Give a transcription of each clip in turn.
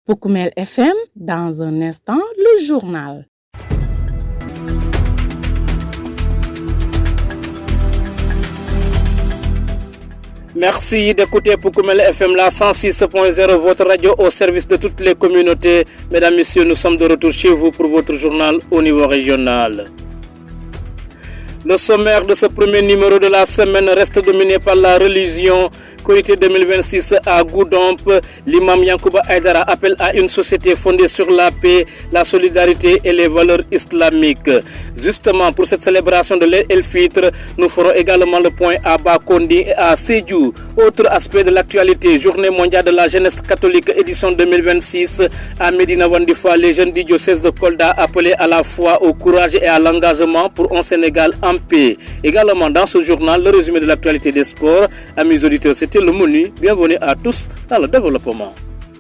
Poukoumel FM, dans un instant, le journal. Merci d'écouter Poukoumel FM, la 106.0, votre radio au service de toutes les communautés. Mesdames, Messieurs, nous sommes de retour chez vous pour votre journal au niveau régional. Le sommaire de ce premier numéro de la semaine reste dominé par la religion. Korité 2026 à Goudomp, l'imam Yankouba Aïdara appelle à une société fondée sur la paix, la solidarité et les valeurs islamiques. Justement, pour cette célébration de l'Eid Fitr, nous ferons également le point à Bakondi et à Sédhiou. Autre aspect de l'actualité, Journée mondiale de la jeunesse catholique édition 2026 à Médina Wandifa, les jeunes du diocèse de Kolda appelés à la foi, au courage et à l'engagement pour un Sénégal en paix. Également dans ce journal, le résumé de l'actualité des sports. Amis auditeurs, c'était le menu. Bienvenue à tous dans le développement.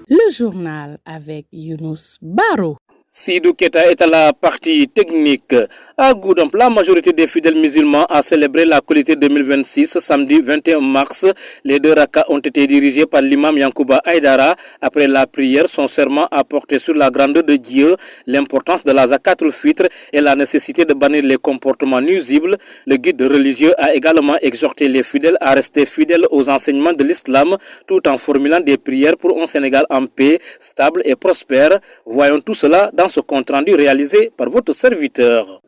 Le journal avec Younous Baro. Sidou Keta est à la partie technique. À Goudomp, la majorité des fidèles musulmans a célébré la Korité 2026 samedi 21 mars. Les deux rakas ont été dirigés par l'imam Yankouba Aïdara. Après la prière, son serment a porté sur la grandeur de Dieu, l'importance de la Zakat al-Fitr et la nécessité de bannir les comportements nuisibles. Le guide religieux a également exhorté les fidèles à rester fidèles aux enseignements de l'islam tout en formulant des prières pour un Sénégal en paix, stable et prospère. Voyons tout cela dans ce compte rendu réalisé par votre serviteur.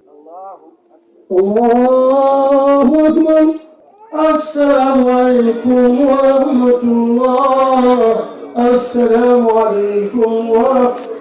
Allahu Akbar. Assalamu alaikum wa rahmatullah. Assalamu alaikum wa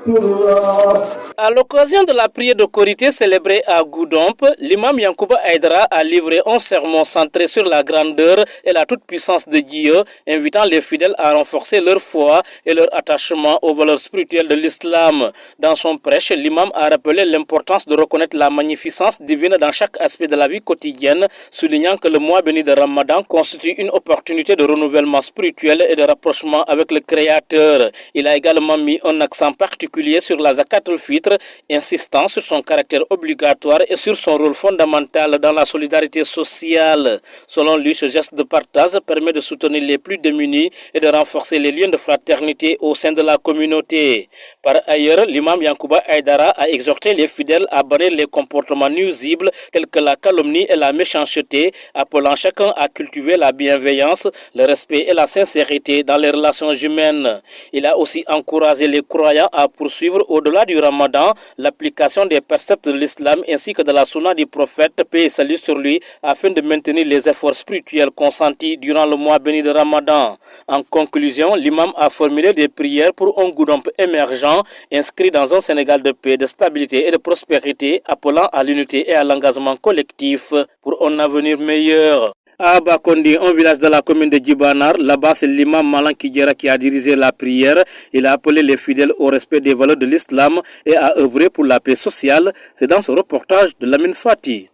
rahmatullah. À l'occasion de la prière de Korité célébrée à Goudomp, l'imam Yankouba Aïdara a livré un sermon centré sur la grandeur et la toute-puissance de Dieu, invitant les fidèles à renforcer leur foi et leur attachement aux valeurs spirituelles de l'islam. Dans son prêche, l'imam a rappelé l'importance de reconnaître la magnificence divine dans chaque aspect de la vie quotidienne, soulignant que le mois béni de Ramadan constitue une opportunité de renouvellement spirituel et de rapprochement avec le Créateur. Il a également mis un accent particulier sur la Zakat al-Fitr, insistant sur son caractère obligatoire et sur son rôle fondamental dans la solidarité sociale. Selon lui, ce geste de partage permet de soutenir les plus démunis et de renforcer les liens de fraternité au sein de la communauté. Par ailleurs, l'imam Yankouba Aïdara a exhorté les fidèles à bannir les comportements nuisibles tels que la calomnie et la méchanceté, appelant chacun à cultiver la bienveillance, le respect et la sincérité dans les relations humaines. Il a aussi encouragé les croyants à poursuivre au-delà du Ramadan l'application des préceptes de l'islam ainsi que de la sunna du prophète, paix et salut sur lui, afin de maintenir les efforts spirituels consentis durant le mois béni de Ramadan. En conclusion, l'imam a formulé des prières pour un Goudomp émergent, inscrit dans un Sénégal de paix, de stabilité et de prospérité, appelant à l'unité et à l'engagement collectif pour un avenir meilleur. À Bakondi, un village de la commune de Djibanar, là-bas c'est l'imam Malan Kidjera qui a dirigé la prière. Il a appelé les fidèles au respect des valeurs de l'islam et a œuvré pour la paix sociale. C'est dans ce reportage de Lamine Fati.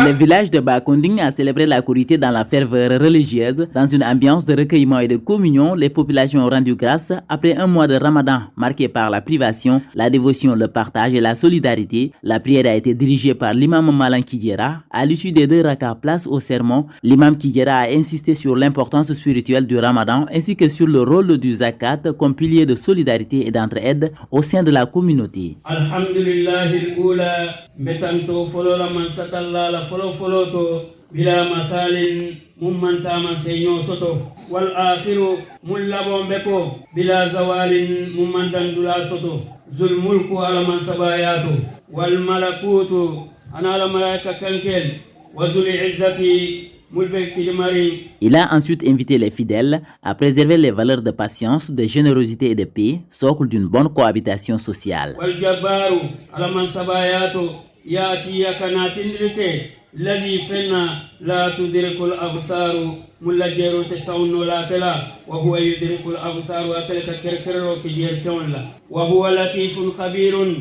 Le village de Bakonding a célébré la Korité dans la ferveur religieuse. Dans une ambiance de recueillement et de communion, les populations ont rendu grâce après un mois de Ramadan marqué par la privation, la dévotion, le partage et la solidarité. La prière a été dirigée par l'imam Malan Kidjera. À l'issue des deux rakas, place au sermon, l'imam Kidjera a insisté sur l'importance spirituelle du Ramadan ainsi que sur le rôle du zakat comme pilier de solidarité et d'entraide au sein de la communauté. الأولى بتنتو فلولا من ستلا لا فلوتو بلا مسال ممن تامن سينو سوتو والآخر ملابون بكو بلا زوال ممن تندلا سوتو ذو الملك على من سباياتو والملكوت أنا على ملائكة كنكل وذو العزة. Il a ensuite invité les fidèles à préserver les valeurs de patience, de générosité et de paix, socle d'une bonne cohabitation sociale. الذي فينا لا تدرك الأبصار ملجر تسون لا تلا وهو يدرك الأبصار وأتلك كركر في جيرسون لا وهو لطيف خبير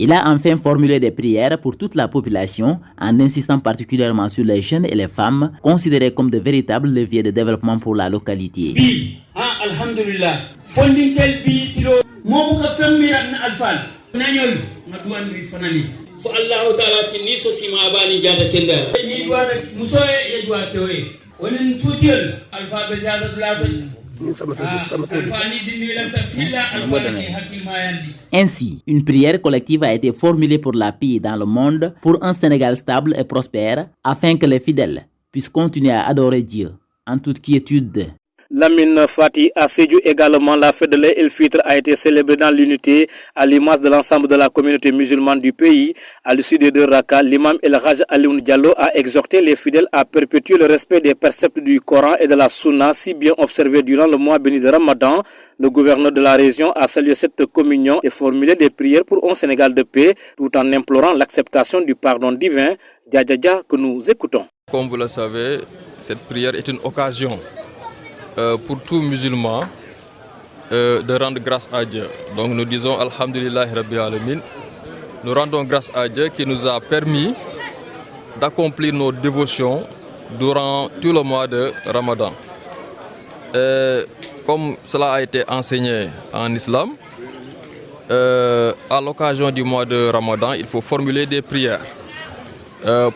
Il a enfin formulé des prières pour toute la population en insistant particulièrement sur les jeunes et les femmes considérés comme de véritables leviers de développement pour la localité. Ainsi, une prière collective a été formulée pour la paix dans le monde, pour un Sénégal stable et prospère, afin que les fidèles puissent continuer à adorer Dieu en toute quiétude. Lamine Fati à Sédhiou également, la fête de l'Eid el-Fitr a été célébrée dans l'unité à l'image de l'ensemble de la communauté musulmane du pays. À l'issue des 2 rakas, l'imam El Haj Alioune Diallo a exhorté les fidèles à perpétuer le respect des préceptes du Coran et de la Sunna si bien observés durant le mois béni de Ramadan. Le gouverneur de la région a salué cette communion et formulé des prières pour un Sénégal de paix tout en implorant l'acceptation du pardon divin. Djadjadja que nous écoutons. Comme vous le savez, cette prière est une occasion pour tout musulman de rendre grâce à Dieu. Donc nous disons Alhamdulillah Rabbil Alamin. Nous rendons grâce à Dieu qui nous a permis d'accomplir nos dévotions durant tout le mois de Ramadan. Comme cela a été enseigné en islam, à l'occasion du mois de Ramadan, il faut formuler des prières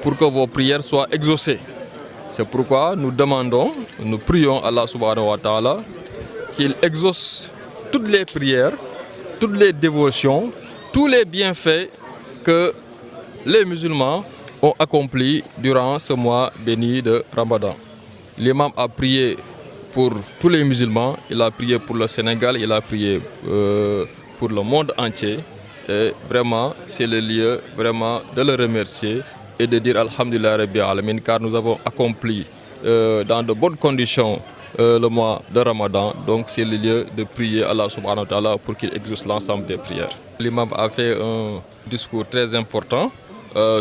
pour que vos prières soient exaucées. C'est pourquoi nous demandons, nous prions Allah subhanahu wa ta'ala qu'il exauce toutes les prières, toutes les dévotions, tous les bienfaits que les musulmans ont accomplis durant ce mois béni de Ramadan. L'imam a prié pour tous les musulmans, il a prié pour le Sénégal, il a prié pour le monde entier. Et vraiment, c'est le lieu vraiment de le remercier et de dire Alhamdulillah Rabbil Alamin, car nous avons accompli dans de bonnes conditions le mois de Ramadan. Donc c'est le lieu de prier Allah subhanahu wa ta'ala pour qu'il exauce l'ensemble des prières. L'imam a fait un discours très important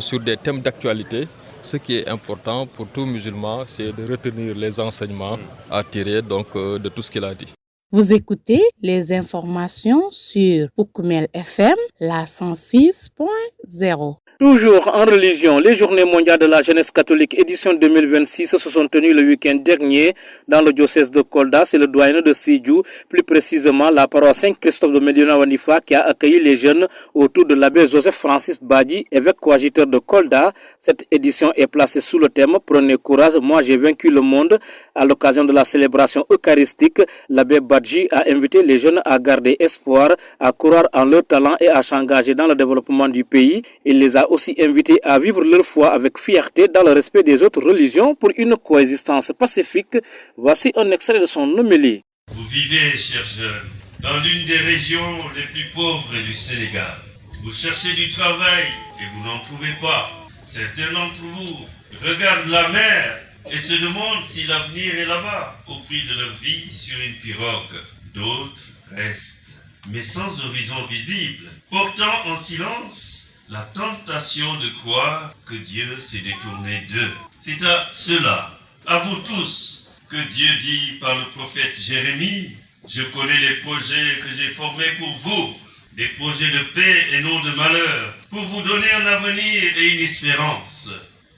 sur des thèmes d'actualité. Ce qui est important pour tout musulman, c'est de retenir les enseignements à tirer donc, de tout ce qu'il a dit. Vous écoutez les informations sur Poukoumel FM, la 106.0. Toujours en religion, les Journées mondiales de la jeunesse catholique édition 2026 se sont tenues le week-end dernier dans le diocèse de Kolda. C'est le doyen de Sédhiou, plus précisément la paroisse Saint-Christophe de Médina Wandifa, qui a accueilli les jeunes autour de l'abbé Joseph Francis Badji, évêque coadjuteur de Kolda. Cette édition est placée sous le thème « Prenez courage, moi j'ai vaincu le monde ». À l'occasion de la célébration eucharistique, l'abbé Badji a invité les jeunes à garder espoir, à croire en leur talent et à s'engager dans le développement du pays. Il les a aussi invités à vivre leur foi avec fierté dans le respect des autres religions pour une coexistence pacifique. Voici un extrait de son homélie. Vous vivez, chers jeunes, dans l'une des régions les plus pauvres du Sénégal. Vous cherchez du travail et vous n'en trouvez pas. Certains d'entre vous regardent la mer et se demandent si l'avenir est là-bas, au prix de leur vie sur une pirogue. D'autres restent, mais sans horizon visible, portant en silence la tentation de croire que Dieu s'est détourné d'eux. C'est à cela, à vous tous, que Dieu dit par le prophète Jérémie, « Je connais les projets que j'ai formés pour vous, des projets de paix et non de malheur, pour vous donner un avenir et une espérance. »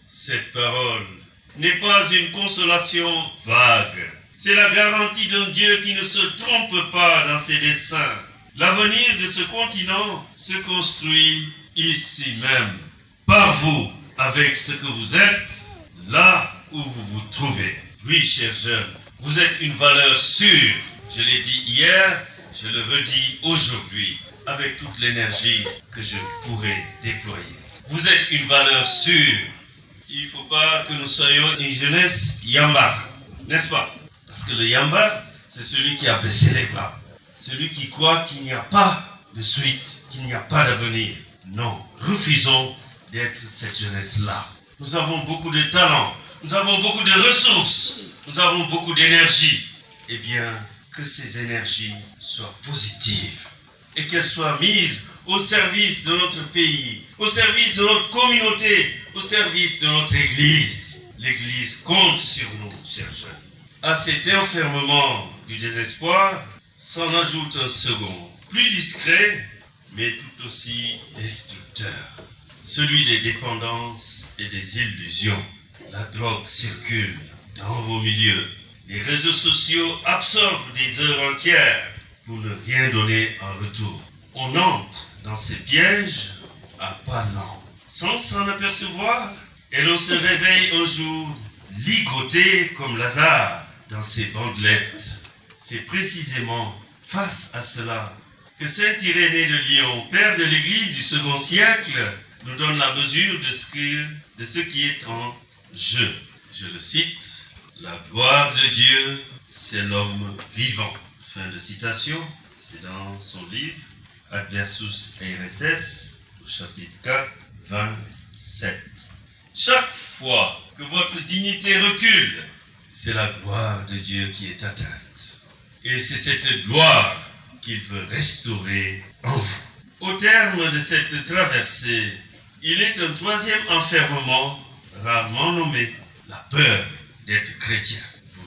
Cette parole n'est pas une consolation vague. C'est la garantie d'un Dieu qui ne se trompe pas dans ses desseins. L'avenir de ce continent se construit ici même, par vous, avec ce que vous êtes, là où vous vous trouvez. Oui, chers jeunes, vous êtes une valeur sûre. Je l'ai dit hier, je le redis aujourd'hui, avec toute l'énergie que je pourrai déployer. Vous êtes une valeur sûre. Il ne faut pas que nous soyons une jeunesse yambar, n'est-ce pas? Parce que le yambar, c'est celui qui a baissé les bras, celui qui croit qu'il n'y a pas de suite, qu'il n'y a pas d'avenir. Non, refusons d'être cette jeunesse-là. Nous avons beaucoup de talent, nous avons beaucoup de ressources, nous avons beaucoup d'énergie. Eh bien, que ces énergies soient positives et qu'elles soient mises au service de notre pays, au service de notre communauté, au service de notre Église. L'Église compte sur nous, chers jeunes. À cet enfermement du désespoir, s'en ajoute un second, plus discret, mais tout aussi destructeur. Celui des dépendances et des illusions. La drogue circule dans vos milieux. Les réseaux sociaux absorbent des heures entières pour ne rien donner en retour. On entre dans ces pièges à pas lents, sans s'en apercevoir, et l'on se réveille un jour ligoté comme Lazare dans ses bandelettes. C'est précisément face à cela que saint Irénée de Lyon, père de l'Église du second siècle, nous donne la mesure de ce qui est en jeu. Je le cite, « La gloire de Dieu, c'est l'homme vivant ». Fin de citation, c'est dans son livre « Adversus RSS » au chapitre 4, 27. Chaque fois que votre dignité recule, c'est la gloire de Dieu qui est atteinte. Et c'est cette gloire qu'il veut restaurer en vous. Au terme de cette traversée, il est un troisième enfermement rarement nommé, la peur d'être chrétien.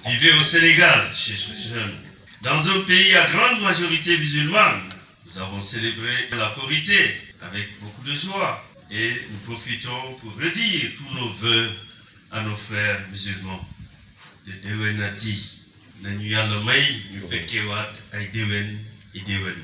Vous vivez au Sénégal, chers jeunes, dans un pays à grande majorité musulmane. Nous avons célébré la Korité avec beaucoup de joie et nous profitons pour redire tous nos vœux à nos frères musulmans. De déwénati, nañu yàlla may ñu fekkewaat ay déwén et déwén.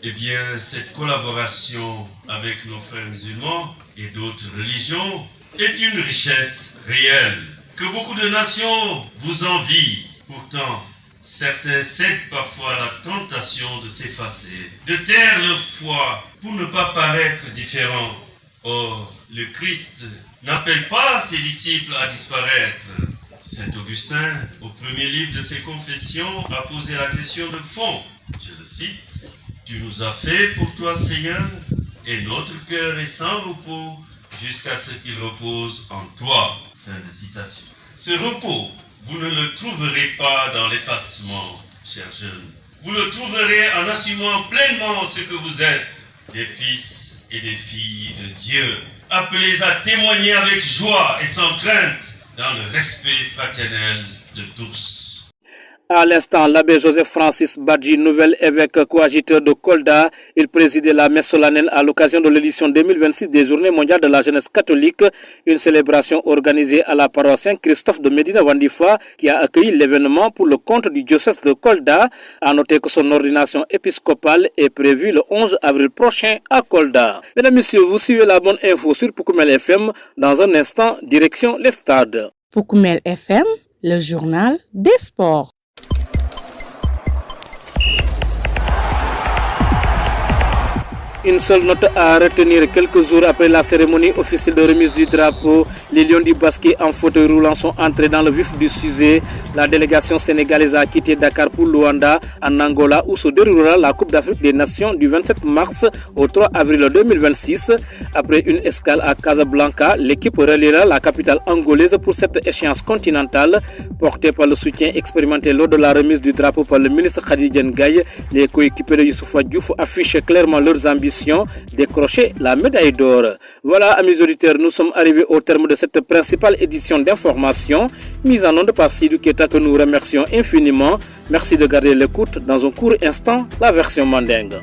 Eh bien, cette collaboration avec nos frères musulmans et d'autres religions est une richesse réelle que beaucoup de nations vous envient. Pourtant, certains cèdent parfois à la tentation de s'effacer, de taire leur foi pour ne pas paraître différents. Or, le Christ n'appelle pas ses disciples à disparaître. Saint Augustin, au premier livre de ses Confessions, a posé la question de fond. Je le cite, « Tu nous as fait pour toi, Seigneur, et notre cœur est sans repos jusqu'à ce qu'il repose en toi. » Fin de citation. Ce repos, vous ne le trouverez pas dans l'effacement, chers jeunes. Vous le trouverez en assumant pleinement ce que vous êtes, des fils et des filles de Dieu, appelés à témoigner avec joie et sans crainte dans le respect fraternel de tous. À l'instant, l'abbé Joseph Francis Badji, nouvel évêque coadjuteur de Kolda, il présidait la messe solennelle à l'occasion de l'édition 2026 des Journées mondiales de la jeunesse catholique, une célébration organisée à la paroisse Saint-Christophe de Médina Wandifa qui a accueilli l'événement pour le compte du diocèse de Kolda. À noter que son ordination épiscopale est prévue le 11 avril prochain à Kolda. Mesdames et messieurs, vous suivez la bonne info sur Poukoumel FM. Dans un instant, direction les stades. Poukoumel FM, le journal des sports. Une seule note à retenir: quelques jours après la cérémonie officielle de remise du drapeau, les Lions du basket en fauteuil roulant sont entrés dans le vif du sujet. La délégation sénégalaise a quitté Dakar pour Luanda, en Angola, où se déroulera la Coupe d'Afrique des Nations du 27 mars au 3 avril 2026. Après une escale à Casablanca, l'équipe reliera la capitale angolaise pour cette échéance continentale. Portée par le soutien expérimenté lors de la remise du drapeau par le ministre Khadija Ndiaye, les coéquipiers de Youssoufa Diouf affichent clairement leurs ambitions: décrocher la médaille d'or. Voilà, amis auditeurs, nous sommes arrivés au terme de cette principale édition d'information mise en onde par Sidou Keta, que nous remercions infiniment. Merci de garder l'écoute. Dans un court instant, la version mandingue.